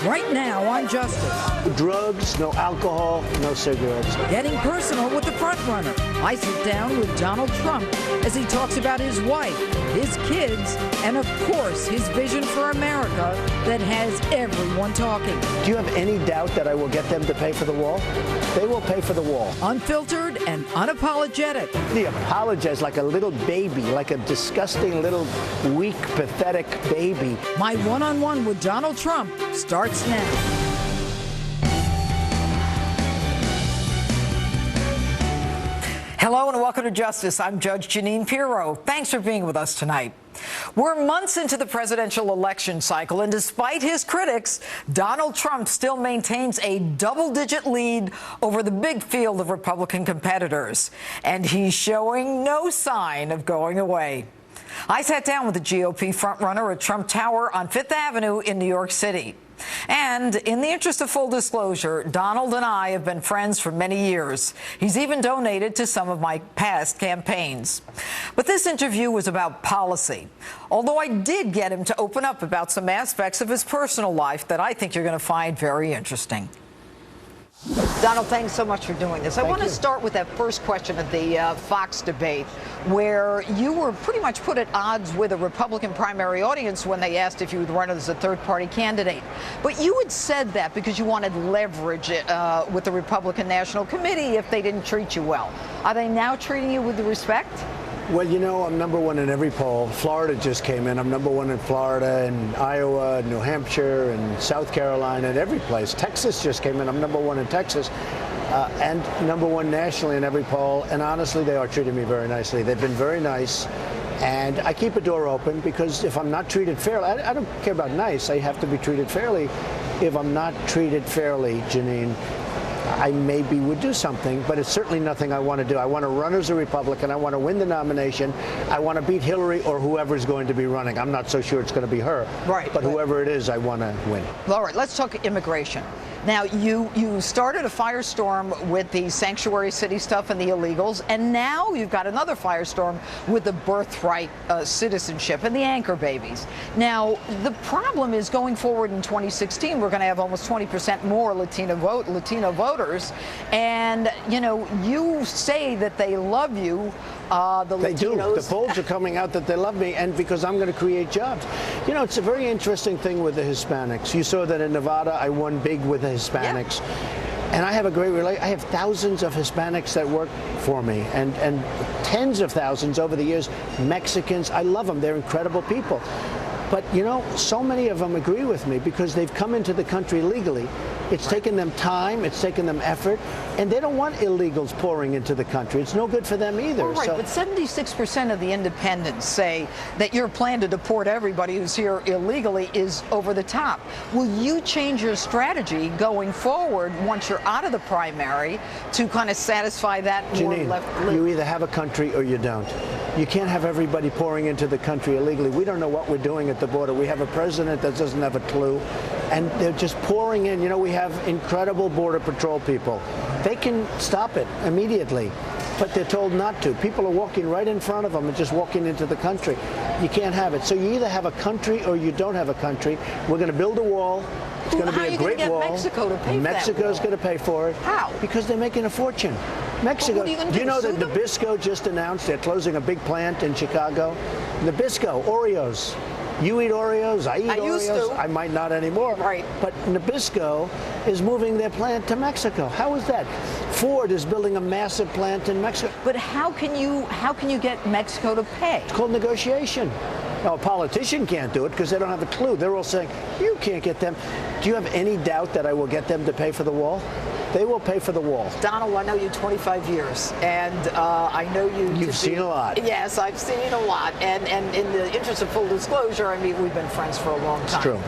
right now on Justice. Drugs, no alcohol, no cigarettes. Getting personal with the frontrunner. I sit down with Donald Trump as he talks about his wife, his kids, and of course his vision for America that has everyone talking. Do you have any doubt that I will get them to pay for the wall? They will pay for the wall. Unfiltered and unapologetic. He apologized like a little baby, like a disgusting little weak, pathetic baby. My one-on-one with Donald Trump starts now. Hello and welcome to Justice. I'm Judge Jeanine Pirro. Thanks for being with us tonight. We're months into the presidential election cycle, and despite his critics, Donald Trump still maintains a double-digit lead over the big field of Republican competitors, and he's showing no sign of going away. I sat down with the GOP frontrunner at Trump Tower on Fifth Avenue in New York City. And in the interest of full disclosure, Donald and I have been friends for many years. He's even donated to some of my past campaigns. But this interview was about policy, although I did get him to open up about some aspects of his personal life that I think you're going to find very interesting. Donald, thanks so much for doing this. I want to start with that first question of the Fox debate, where you were pretty much put at odds with a Republican primary audience when they asked if you would run as a third-party candidate. But you had said that because you wanted leverage with the Republican National Committee if they didn't treat you well. Are they now treating you with respect? Well, you know, I'm number one in every poll. Florida just came in. I'm number one in Florida and Iowa, New Hampshire, and South Carolina, and every place. Texas just came in. I'm number one in Texas. And number one nationally in every poll. And honestly, they are treating me very nicely. They've been very nice. And I keep a door open because if I'm not treated fairly, I don't care about nice. I have to be treated fairly. If I'm not treated fairly, Jeanine, I maybe would do something, but it's certainly nothing I want to do. I want to run as a Republican. I want to win the nomination. I want to beat Hillary or whoever's going to be running. I'm not so sure it's going to be her. Right. But whoever it is, I want to win. All right, let's talk immigration. Now, you started a firestorm with the sanctuary city stuff and the illegals, and now you've got another firestorm with the birthright citizenship and the anchor babies. Now, the problem is going forward in 2016, we're going to have almost 20% more Latino voters, and, you know, you say that they love you. They do. The polls are coming out that they love me, and because I'm going to create jobs. You know, it's a very interesting thing with the Hispanics. You saw that in Nevada, I won big with the Hispanics. Yeah. And I have a great relationship. I have thousands of Hispanics that work for me, and tens of thousands over the years, Mexicans. I love them. They're incredible people. But, you know, so many of them agree with me because they've come into the country legally. It's taken them time, it's taken them effort, and they don't want illegals pouring into the country. It's no good for them either. Well, right, but 76% of the independents say that your plan to deport everybody who's here illegally is over the top. Will you change your strategy going forward once you're out of the primary to kind of satisfy that more Jeanine, you either have a country or you don't. You can't have everybody pouring into the country illegally. We don't know what we're doing at the border. We have a president that doesn't have a clue, and they're just pouring in. You know, we have incredible Border Patrol people. They can stop it immediately, but they're told not to. People are walking right in front of them and just walking into the country. You can't have it. So you either have a country or you don't have a country. We're going to build a wall. It's going to be a great wall. Mexico to pay Mexico's going to pay for it. How? Because they're making a fortune. Mexico. Do you know that Nabisco just announced they're closing a big plant in Chicago? Nabisco, Oreos. You eat Oreos, I eat Oreos. Used to. I might not anymore. Right. But Nabisco is moving their plant to Mexico. How is that? Ford is building a massive plant in Mexico. But how can you get Mexico to pay? It's called negotiation. Now, a politician can't do it because they don't have a clue. They're all saying, you can't get them. Do you have any doubt that I will get them to pay for the wall? They will pay for the wall. Donald, I know you 25 years, and I know you. You've seen a lot. Yes, I've seen a lot. And in the interest of full disclosure, I mean, we've been friends for a long time. It's true.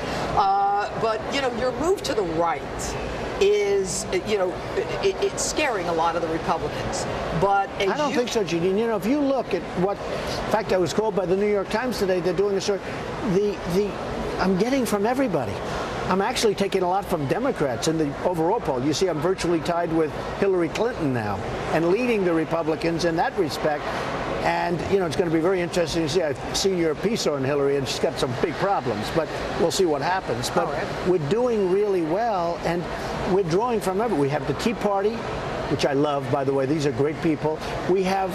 But, you know, your move to the right is, you know, it's scaring a lot of the Republicans. But I don't think so, Jeanine. You know, if you look at what, in fact, I was called by the New York Times today. They're doing a story. I'm getting from everybody. I'm actually taking a lot from Democrats in the overall poll. You see, I'm virtually tied with Hillary Clinton now and leading the Republicans in that respect. And, you know, it's going to be very interesting to see. I've seen your piece on Hillary, and she's got some big problems, but we'll see what happens. But we're doing really well, and we're drawing from everywhere. We have the Tea Party, which I love, by the way. These are great people. We have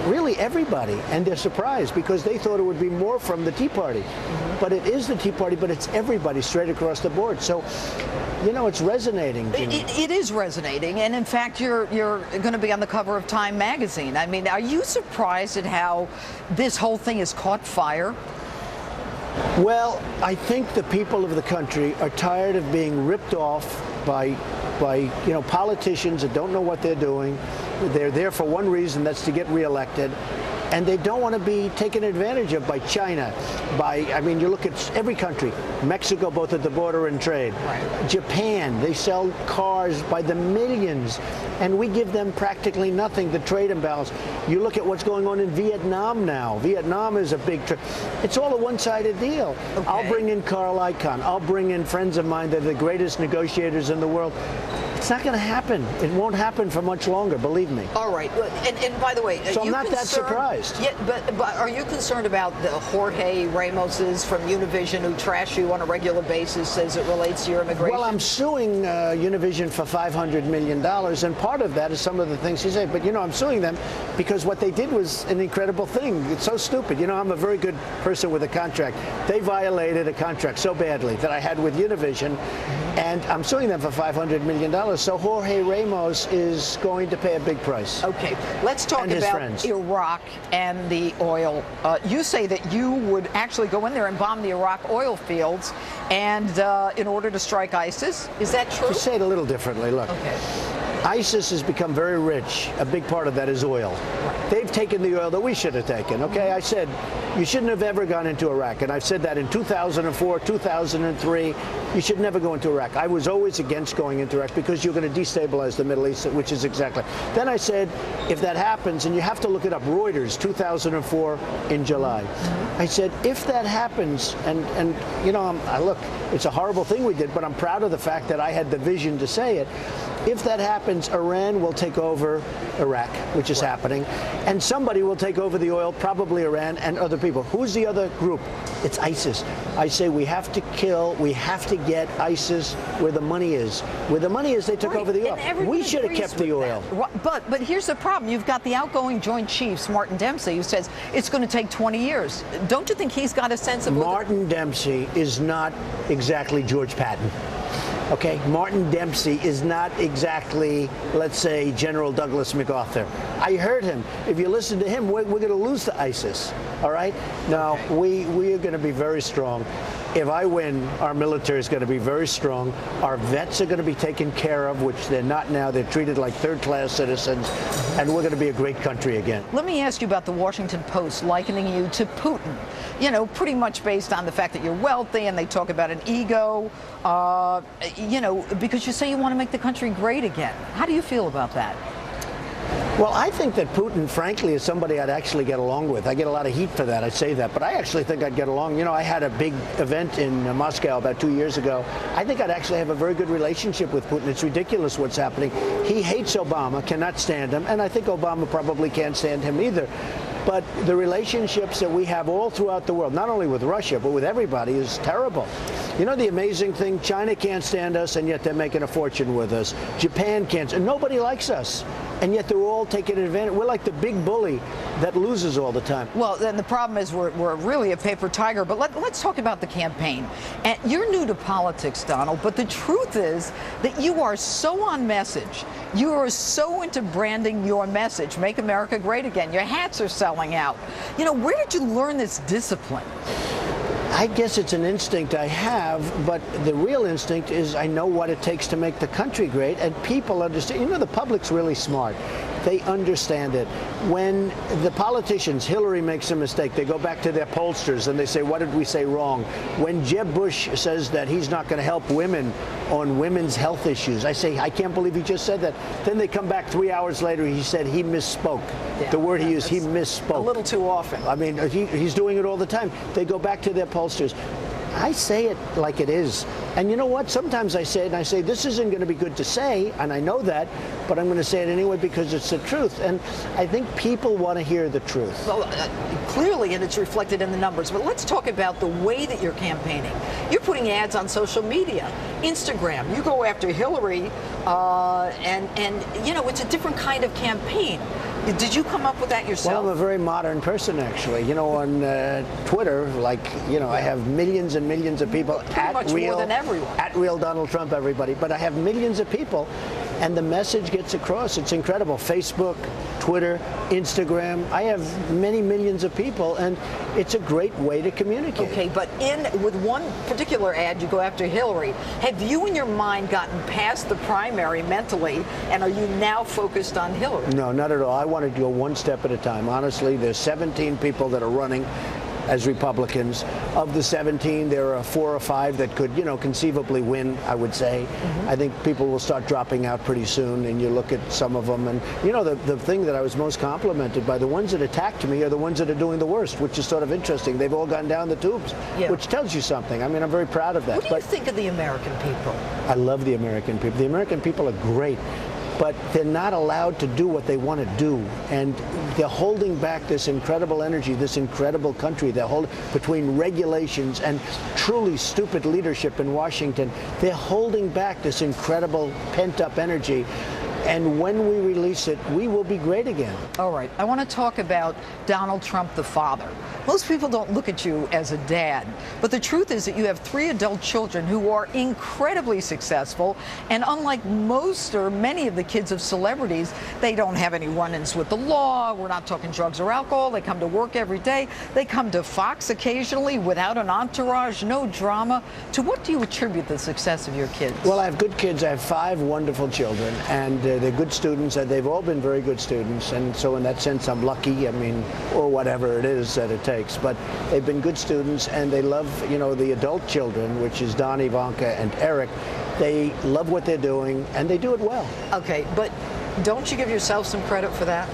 really everybody, and they're surprised because they thought it would be more from the Tea Party. But it is the Tea Party, but it's everybody straight across the board. So, you know, it's resonating. It is resonating, and in fact, you're going to be on the cover of Time magazine. I mean, are you surprised at how this whole thing has caught fire? Well, I think the people of the country are tired of being ripped off by you know, politicians that don't know what they're doing. They're there for one reason, that's to get reelected. And they don't want to be taken advantage of by China, I mean, you look at every country, Mexico, both at the border and trade, Japan, they sell cars by the millions, and we give them practically nothing, the trade imbalance. You look at what's going on in Vietnam now. Vietnam is a big it's all a one-sided deal. Okay. I'll bring in Carl Icahn. I'll bring in friends of mine that are the greatest negotiators in the world. It's not going to happen. It won't happen for much longer, believe me. All right. And by the way, so I'm not that surprised. Yeah, but are you concerned about the Jorge Ramoses from Univision who trash you on a regular basis as it relates to your immigration? Well, I'm suing Univision for $500 million, and part of that is some of the things he said. But, you know, I'm suing them because what they did was an incredible thing. It's so stupid. You know, I'm a very good person with a contract. They violated a contract so badly that I had with Univision, and I'm suing them for $500 million. So Jorge Ramos is going to pay a big price. Okay, let's talk about Iraq and the oil. You say that you would actually go in there and bomb the Iraq oil fields and in order to strike ISIS. Is that true? To say it a little differently, look. ISIS has become very rich. A big part of that is oil. They've taken the oil that we should have taken, okay? I said, you shouldn't have ever gone into Iraq, and I've said that in 2004, 2003. You should never go into Iraq. I was always against going into Iraq because you're going to destabilize the Middle East, which is exactly. Then I said, if that happens, and you have to look it up, Reuters, 2004 in July. I said, if that happens, and you know, look, it's a horrible thing we did, but I'm proud of the fact that I had the vision to say it. If that happens, Iran will take over Iraq, which is happening, and somebody will take over the oil, probably Iran and other people. Who's the other group? It's ISIS. I say we have to get ISIS where the money is. Where the money is, they took over the oil. We should have kept the oil. But here's the problem. You've got the outgoing Joint Chiefs, Martin Dempsey, who says it's going to take 20 years. Don't you think he's got a sense of... Martin Dempsey is not exactly George Patton. Okay, Martin Dempsey is not exactly, let's say, General Douglas MacArthur. I heard him. If you listen to him, we're going to lose to ISIS. All right? Now, we are going to be very strong. If I win, our military is going to be very strong. Our vets are going to be taken care of, which they're not now. They're treated like third-class citizens, and we're going to be a great country again. Let me ask you about the Washington Post likening you to Putin. You know, pretty much based on the fact that you're wealthy, and they talk about an ego, you know, because you say you want to make the country great again. How do you feel about that? Well, I think that Putin, frankly, is somebody I'd actually get along with. I get a lot of heat for that. I say that. But I actually think I'd get along. You know, I had a big event in Moscow about 2 years ago. I think I'd actually have a very good relationship with Putin. It's ridiculous what's happening. He hates Obama, cannot stand him. And I think Obama probably can't stand him either. But the relationships that we have all throughout the world, not only with Russia, but with everybody, is terrible. You know the amazing thing? China can't stand us, and yet they're making a fortune with us. Japan can't, and nobody likes us. And yet they're all taking advantage. We're like the big bully that loses all the time. Well, then the problem is we're really a paper tiger. But let's talk about the campaign. And you're new to politics, Donald, but the truth is that you are so on message. You are so into branding your message, make America great again. Your hats are selling out. You know, where did you learn this discipline? I guess it's an instinct I have, but the real instinct is I know what it takes to make the country great, and people understand. You know, the public's really smart. They understand it. When the politicians, Hillary makes a mistake, they go back to their pollsters and they say, what did we say wrong? When Jeb Bush says that he's not going to help women on women's health issues, I say, I can't believe he just said that. Then they come back 3 hours later, he said he misspoke. Yeah, the word he used, he misspoke. A little too often. I mean, he's doing it all the time. They go back to their pollsters. I say it like it is. And you know what? Sometimes I say it and I say, this isn't going to be good to say, and I know that, but I'm going to say it anyway because it's the truth. And I think people want to hear the truth. Well, clearly, and it's reflected in the numbers. But let's talk about the way that you're campaigning. You're putting ads on social media, Instagram. You go after Hillary, and you know, it's a different kind of campaign. Did you come up with that yourself? Well, I'm a very modern person, actually. You know, on Twitter, like, you know, I have millions and millions of people Pretty much more than everyone. At real Donald Trump, everybody. But I have millions of people, and the message gets across. It's incredible. Facebook, Twitter, Instagram. I have many millions of people, and it's a great way to communicate. Okay, but with one particular ad, you go after Hillary. Have you, in your mind, gotten past the primary mentally, and are you now focused on Hillary? No, not at all. I want to go one step at a time. Honestly, there's 17 people that are running as Republicans. Of the 17, there are 4 or 5 that could, you know, conceivably win, I would say. I think people will start dropping out pretty soon, and you look at some of them, and, you know, the thing that I was most complimented by, the ones that attacked me are the ones that are doing the worst, which is sort of interesting. They've all gone down the tubes, which tells you something. I mean, I'm very proud of that. What do you think of the American people? I love the American people. The American people are great, but they're not allowed to do what they want to do. And they're holding back this incredible energy, this incredible country. They're holding between regulations and truly stupid leadership in Washington. They're holding back this incredible pent-up energy. And when we release it, we will be great again. All right. I want to talk about Donald Trump, the father. Most people don't look at you as a dad, but the truth is that you have 3 adult children who are incredibly successful, and unlike most or many of the kids of celebrities, they don't have any run-ins with the law. We're not talking drugs or alcohol. They come to work every day. They come to Fox occasionally without an entourage, no drama. To what do you attribute the success of your kids? Well, I have good kids. I have 5 wonderful children, and they're good students. They've all been very good students, and so in that sense, I'm lucky. I mean, or whatever it is that it takes. But they've been good students, and they love, you know, the adult children, which is Don, Ivanka, and Eric. They love what they're doing, and they do it well. Okay, but don't you give yourself some credit for that?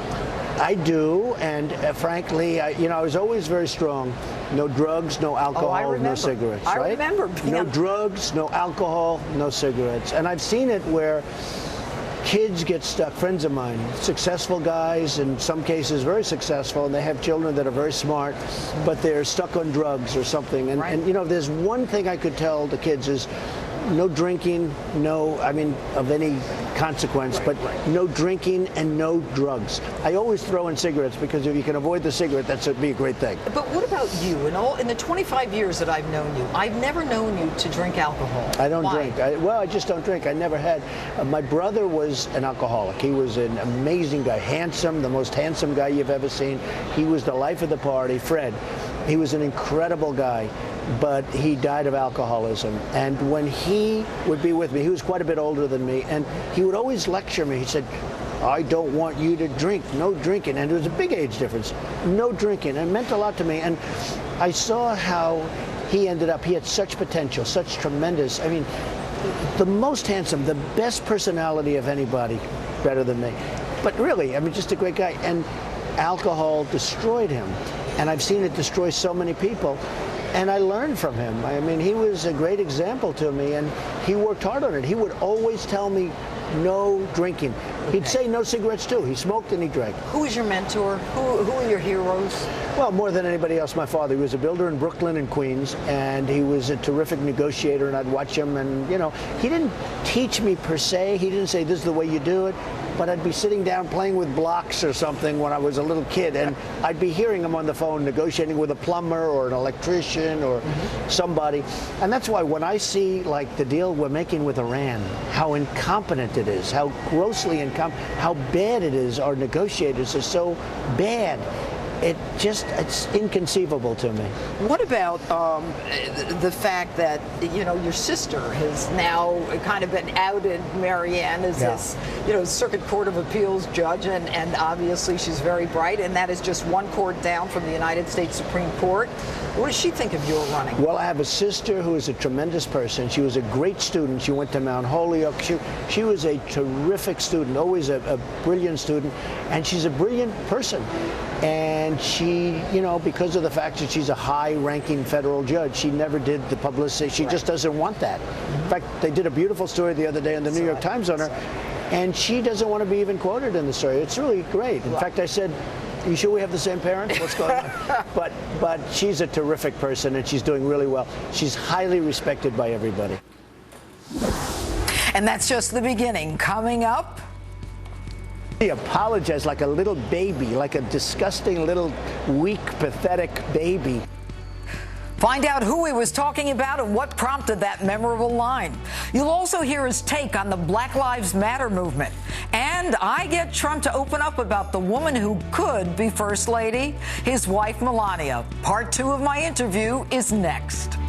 I do, and frankly, I was always very strong. No drugs, no alcohol, no cigarettes. I right? remember. No drugs, no alcohol, no cigarettes. And I've seen it where kids get stuck. Friends of mine, successful guys, in some cases very successful, and they have children that are very smart, but they're stuck on drugs or something. And you know, there's one thing I could tell the kids is no drinking, of any consequence, but no drinking and no drugs. I always throw in cigarettes because if you can avoid the cigarette, that would be a great thing. But what about you? In the 25 years that I've known you, I've never known you to drink alcohol. I don't Why? drink. I just don't drink. I never had. My brother was an alcoholic. He was an amazing guy, handsome, the most handsome guy you've ever seen. He was the life of the party, Fred. He was an incredible guy, but he died of alcoholism. And when he would be with me, he was quite a bit older than me, and he would always lecture me. He said, I don't want you to drink, no drinking. And there was a big age difference, no drinking. And it meant a lot to me. And I saw how he ended up. He had such potential, such tremendous, the most handsome, the best personality of anybody, better than me. But really, just a great guy. And alcohol destroyed him. And I've seen it destroy so many people. And I learned from him. He was a great example to me, and he worked hard on it. He would always tell me no drinking. He'd say no cigarettes too. He smoked and he drank. Who is your mentor? Who are your heroes? Well, more than anybody else, my father. He was a builder in Brooklyn and Queens, and he was a terrific negotiator, and I'd watch him, and he didn't teach me per se. He didn't say this is the way you do it. But I'd be sitting down playing with blocks or something when I was a little kid, and I'd be hearing him on the phone negotiating with a plumber or an electrician or somebody. And that's why when I see, like, the deal we're making with Iran, how incompetent it is, how grossly incompetent, how bad it is, our negotiators are so bad. It's inconceivable to me. What about the fact that, your sister has now kind of been outed, Marianne, as this, Circuit Court of Appeals judge, and obviously she's very bright, and that is just one court down from the United States Supreme Court. What does she think of your running? Well, I have a sister who is a tremendous person. She was a great student. She went to Mount Holyoke. She was a terrific student, always a brilliant student, and she's a brilliant person. And she, because of the fact that she's a high-ranking federal judge, she never did the publicity. She just doesn't want that. In fact, they did a beautiful story the other day in the New York Times on her, and she doesn't want to be even quoted in the story. It's really great. In fact, I said, you sure we have the same parents? What's going on? But she's a terrific person, and she's doing really well. She's highly respected by everybody. And that's just the beginning. Coming up, he apologized like a little baby, like a disgusting little weak, pathetic baby. find out who he was talking about and what prompted that memorable line. You'll also hear his take on the Black Lives Matter movement. And I get Trump to open up about the woman who could be First Lady, his wife Melania. Part 2 of my interview is next.